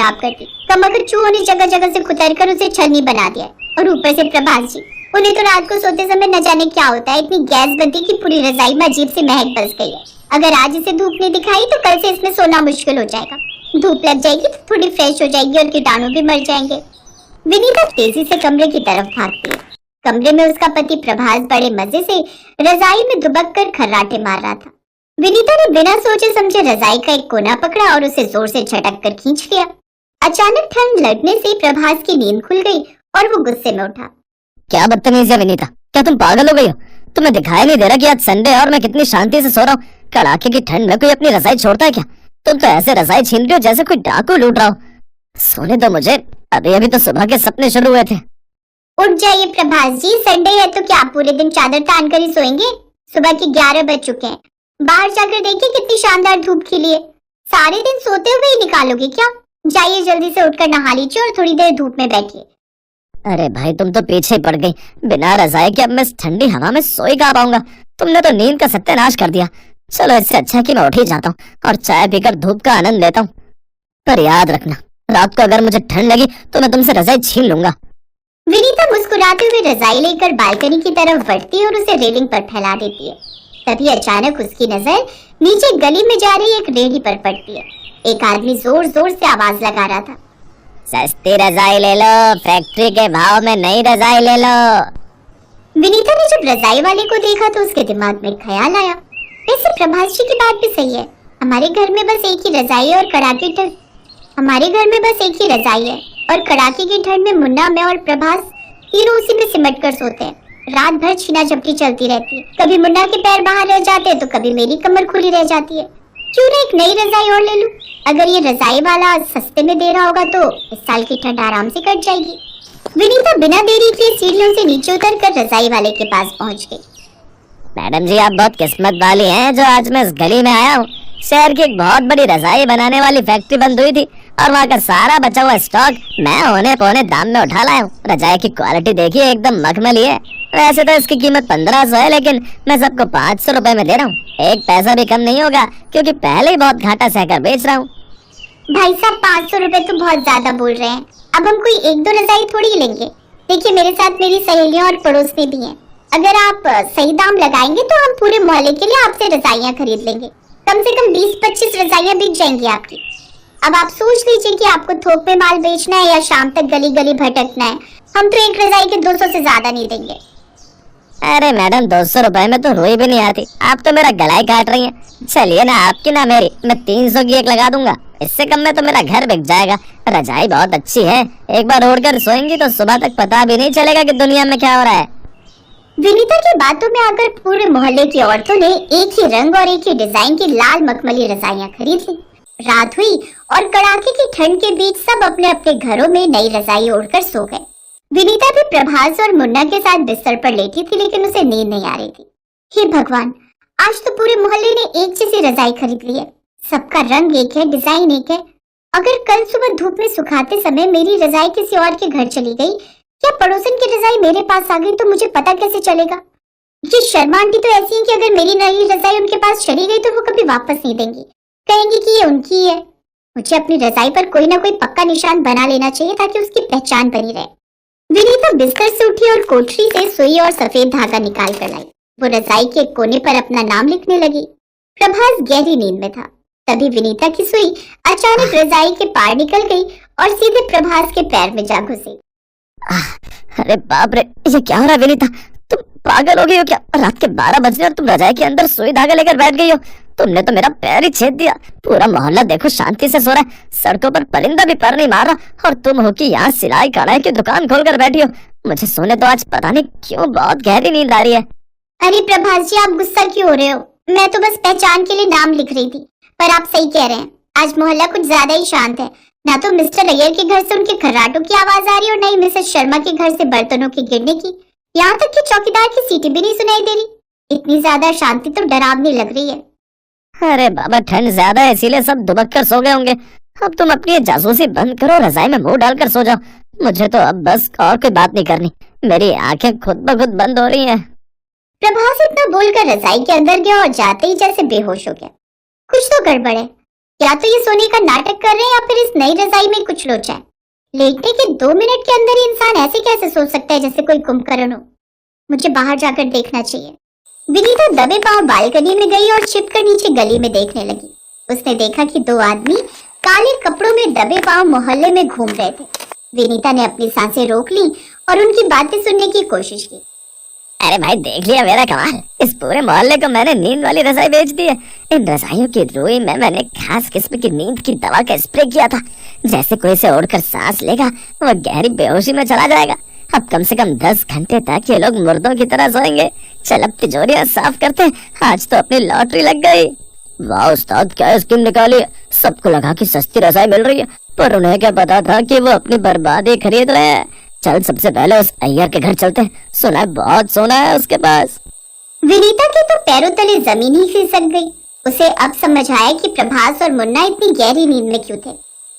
खराब कर दी। कमर चूहों ने जगह जगह से कुतर कर उसे छलनी बना दिया है। और ऊपर से प्रभास जी, उन्हें तो रात को सोते समय न जाने क्या होता है, इतनी गैस बनती कि पूरी रजाई में अजीब सी महक बस गई है। अगर आज इसे धूप नहीं दिखाई तो कल से इसमें सोना मुश्किल हो जाएगा। धूप लग जाएगी तो थोड़ी फ्रेश हो जाएगी और कीटाणु भी मर जाएंगे। विनीता तेजी से कमरे की तरफ भागती है। कमरे में उसका पति प्रभास बड़े मजे से रजाई में दुबक कर खर्राटे मार रहा था। विनीता ने बिना सोचे समझे रजाई का एक कोना पकड़ा और उसे जोर से झटक कर खींच लिया। अचानक ठंड लगने से प्रभास की नींद खुल गई और वो गुस्से में उठा। क्या बदतमीज है विनीता, क्या तुम पागल हो गई हो? तुम्हें दिखाई नहीं दे रहा कि आज संडे है और मैं कितनी शांति से सो रहा हूँ? कड़ाके की ठंड में कोई अपनी रजाई छोड़ता है क्या? तुम तो ऐसे रजाई छीन रही हो जैसे कोई डाकू लूट रहा हो। सोने दो मुझे, अभी अभी तो सुबह के सपने शुरू हुए थे। उठ जाइए प्रभास जी, संडे है तो क्या आप पूरे दिन चादर तान कर ही सोएंगे? सुबह के 11 बज चुके हैं। बाहर जाकर देखिए कितनी शानदार धूप खिली है। सारे दिन सोते हुए ही निकालोगे क्या? जाइए जल्दी से उठकर नहा लीजिए और थोड़ी देर धूप में बैठिए। अरे भाई तुम तो पीछे पड़ गई। बिना रजाई के अब मैं इस ठंडी हवा में सो ही कहाँ पाऊंगा? तुमने तो नींद का सत्यानाश कर दिया। चलो इससे अच्छा कि मैं उठ ही जाता हूँ और चाय पीकर धूप का आनंद लेता हूँ। पर याद रखना, रात को अगर मुझे ठंड लगी तो मैं तुमसे रजाई छीन लूंगा। विनीता मुस्कुराते हुए रजाई लेकर बालकनी की तरफ बढ़ती है और उसे रेलिंग पर फैला देती है। तभी अचानक उसकी नजर नीचे गली में जा रही एक रेहड़ी पर पड़ती है। एक आदमी जोर जोर से आवाज लगा रहा था, सस्ती रजाई ले लो, फैक्ट्री के भाव में नई रजाई ले लो। विनीता ने जब रजाई वाले को देखा तो उसके दिमाग में ख्याल आया, वैसे प्रभास जी की बात भी सही है। हमारे घर में बस एक ही रजाई है और कड़ाके की ठंड में मुन्ना, मैं और प्रभास तीनों उसी में सिमट कर सोते हैं। रात भर छीना झपटी चलती रहती है। कभी मुन्ना के पैर बाहर रह जाते हैं तो कभी मेरी कमर खुली रह जाती है। क्यों ना एक नई रजाई और ले लूं? अगर ये रजाई वाला सस्ते में दे रहा होगा तो इस साल की ठंड आराम से कट जाएगी। विनीता बिना देरी के सीढ़ियों से नीचे उतर कर रजाई वाले के पास पहुंच गई। मैडम जी, आप बहुत किस्मत वाली हैं जो आज मैं इस गली में आया हूँ। शहर की एक बहुत बड़ी रजाई बनाने वाली फैक्ट्री बंद हुई थी और वहाँ का सारा बचा हुआ स्टॉक मैं औने पौने दाम में उठा लाया हूँ। रजाई की क्वालिटी देखिए, एकदम मखमली है। वैसे तो इसकी कीमत 1500 है, लेकिन मैं सबको 500 रुपए में दे रहा हूँ। एक पैसा भी कम नहीं होगा क्योंकि पहले ही बहुत घाटा सहकर बेच रहा हूँ। भाई साहब, 500 रुपए तो बहुत ज्यादा बोल रहे हैं। अब हम कोई एक दो रजाई थोड़ी ही लेंगे। देखिए, मेरे साथ मेरी सहेलियां और पड़ोसी भी हैं। अगर आप सही दाम लगाएंगे तो हम पूरे मोहल्ले के लिए आपसे रजाइयां खरीद लेंगे। कम से कम 20-25 रजाइयां बिक जाएंगी आपकी। अब आप सोच लीजिए कि आपको थोक में माल बेचना है या शाम तक गली गली भटकना है। हम तो एक रजाई के 200 से ज्यादा नहीं देंगे। अरे मैडम, 200 रुपए में तो रुई भी नहीं आती। आप तो मेरा गला ही काट रही हैं। चलिए ना, आपकी ना मेरी, मैं 300 की एक लगा दूंगा। इससे कम में तो मेरा घर बिक जाएगा। रजाई बहुत अच्छी है, एक बार ओढ़कर सोएंगी तो सुबह तक पता भी नहीं चलेगा कि दुनिया में क्या हो रहा है। विनीता की बातों में आकर पूरे मोहल्ले की औरतों ने एक ही रंग और एक ही डिजाइन की लाल मखमली रजाइयां खरीद ली। रात हुई और कड़ाके की ठंड के बीच सब अपने अपने घरों में नई रजाई ओढ़कर सो गए। विनीता भी प्रभास और मुन्ना के साथ बिस्तर पर लेटी थी, लेकिन उसे नींद नहीं आ रही थी। हे भगवान, आज तो पूरे मोहल्ले ने एक जैसी रजाई खरीद ली है। सबका रंग एक है, डिजाइन एक है। अगर कल सुबह धूप में सुखाते समय मेरी रजाई किसी और के घर चली गई या पड़ोसन की रजाई मेरे पास आ गई तो मुझे पता कैसे चलेगा? ये शर्मा आंटी तो ऐसी है कि अगर मेरी नई रजाई उनके पास चली गई तो वो कभी वापस नहीं देंगी, कहेंगी कि ये उनकी है। मुझे अपनी रजाई पर कोई ना कोई पक्का निशान बना लेना चाहिए ताकि उसकी पहचान बनी रहे। विनीता बिस्तर से उठी और कोठरी से सुई और सफेद धागा निकाल कर लाई। वो रजाई के कोने पर अपना नाम लिखने लगी। प्रभास गहरी नींद में था। तभी विनीता की सुई अचानक रजाई के पार निकल गई और सीधे प्रभास के पैर में जा घुसी। अरे बाप रे, ये क्या हो रहा है विनीता? तुम पागल हो गई हो क्या? रात के 12 बजे और तुम रजाई के अंदर सुई धागा लेकर बैठ गई हो। तुमने तो मेरा पैर ही छेद दिया। पूरा मोहल्ला देखो शांति से सो रहा है, सड़कों पर परिंदा भी पर नहीं मार रहा और तुम हो कि यहाँ सिलाई कढ़ाई की दुकान खोलकर बैठी हो। मुझे सोने तो आज पता नहीं क्यों बहुत गहरी नींद आ रही है। अरे प्रभास जी, आप गुस्सा क्यों हो रहे हो? मैं तो बस पहचान के लिए नाम लिख रही थी। पर आप सही कह रहे हैं, आज मोहल्ला कुछ ज्यादा ही शांत है। ना तो मिस्टर अय्यर के घर से उनके खर्राटों की आवाज आ रही और न ही मिसेस शर्मा के घर से बर्तनों के गिरने की। यहाँ तक कि चौकीदार की सीटी भी नहीं सुनाई दे रही। इतनी ज्यादा शांति तो डरावनी लग रही है। अरे बाबा, ठंड ज्यादा है इसीलिए सब दुबक कर सो गए होंगे। अब तुम अपनी जासूसी बंद करो, रजाई में मुंह डालकर सो जाओ। मुझे तो अब बस और कोई बात नहीं करनी। मेरी आंखें खुद ब खुद बंद हो रही हैं। प्रभास इतना बोलकर रजाई के अंदर गया और जाते ही जैसे बेहोश हो गया। कुछ तो गड़बड़ है। या तो ये सोने का नाटक कर रहे हैं या फिर इस नई रजाई में कुछ लोचा है। लेटने के 2 मिनट के अंदर ही इंसान ऐसे कैसे सोच सकता है जैसे कोई कुंभकर्ण हो। मुझे बाहर जाकर देखना चाहिए। विनीता दबे पांव बालकनी में गई और छिपकर नीचे गली में देखने लगी। उसने देखा कि 2 आदमी काले कपड़ों में दबे पांव मोहल्ले में घूम रहे थे। विनीता ने अपनी सांसें रोक ली और उनकी बातें सुनने की कोशिश की। अरे भाई देख लिया मेरा कमाल, इस पूरे मोहल्ले को मैंने नींद वाली रजाई बेच दी है। इन रजाइयों की रुई में मैंने खास किस्म की नींद की दवा का स्प्रे किया था। जैसे कोई से ओढ़कर सांस लेगा वो गहरी बेहोशी में चला जाएगा। अब कम से कम 10 घंटे तक ये लोग मुर्दों की तरह सोएंगे। चल अब तिजोरियां साफ करते, आज तो अपनी लॉटरी लग गई। वाह उस्ताद, क्या स्कीम निकाली है। सबको लगा कि सस्ती रजाई मिल रही है, पर उन्हें क्या पता था कि वो अपनी बर्बादी खरीद रहे हैं। चल सबसे पहले उस अय्यर के घर चलते हैं, सुना है बहुत सोना है उसके पास। विनीता के तो पैरों तले जमीन ही खिसक गई। उसे अब समझ आया कि प्रभास और मुन्ना इतनी गहरी नींद में क्यों थे।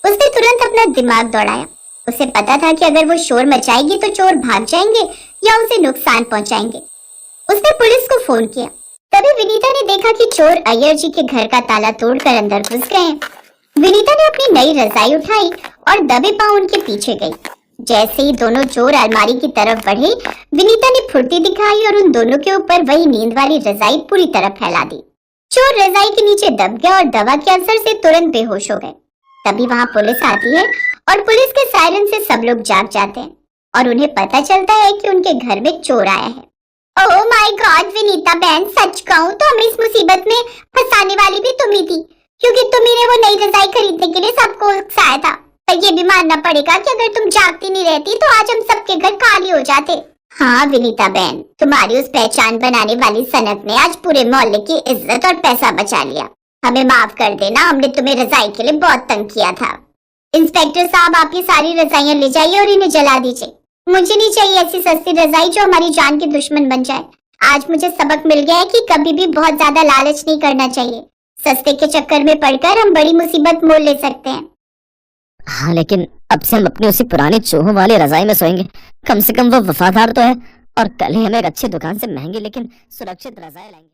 उसने तुरंत अपना दिमाग दौड़ाया। उसे पता था कि अगर वो शोर मचाएगी तो चोर भाग जाएंगे या उसे नुकसान पहुंचाएंगे। उसने पुलिस को फोन किया। तभी विनीता ने देखा कि चोर अय्यर जी के घर का ताला तोड़कर अंदर घुस गए हैं। विनीता ने अपनी नई रजाई उठाई और दबे पांव उनके पीछे गई। जैसे ही दोनों चोर अलमारी की तरफ बढ़े, विनीता ने फुर्ती दिखाई और उन दोनों के ऊपर वही नींद वाली रजाई पूरी तरह फैला दी। चोर रजाई के नीचे दब गया और दवा के असर से तुरंत बेहोश हो गए। तभी वहां पुलिस आती है और पुलिस के सायरन से सब लोग जाग जाते हैं और उन्हें पता चलता है कि उनके घर में चोर आया है। ओह माय गॉड विनीता बहन, सच कहूँ तो हमें इस मुसीबत में फंसाने वाली भी तुम ही थी, क्योंकि तुम्ही ने वो नई रजाई खरीदने के लिए सबको उकसाया था। पर ये भी मानना पड़ेगा कि अगर तुम जागती नहीं रहती तो आज हम सबके घर खाली हो जाते। हाँ विनीता बहन, तुम्हारी उस पहचान बनाने वाली सनत ने आज पूरे मोहल्ले की इज्जत और पैसा बचा लिया। हमें माफ कर देना, हमने तुम्हें रजाई के लिए बहुत तंग किया था। इंस्पेक्टर साहब, आप ये सारी रजाइयां ले जाइए और इन्हें जला दीजिए। मुझे नहीं चाहिए ऐसी सस्ती रजाई जो हमारी जान की दुश्मन बन जाए। आज मुझे सबक मिल गया है कि कभी भी बहुत ज्यादा लालच नहीं करना चाहिए। सस्ते के चक्कर में पड़कर हम बड़ी मुसीबत मोल ले सकते हैं। हाँ लेकिन अब से हम अपनी उसी पुरानी चूहों वाली रजाई में सोएंगे। कम से कम वो वफादार तो है, और कल ही हमें एक अच्छी दुकान से महंगी लेकिन सुरक्षित रजाई लाएंगे।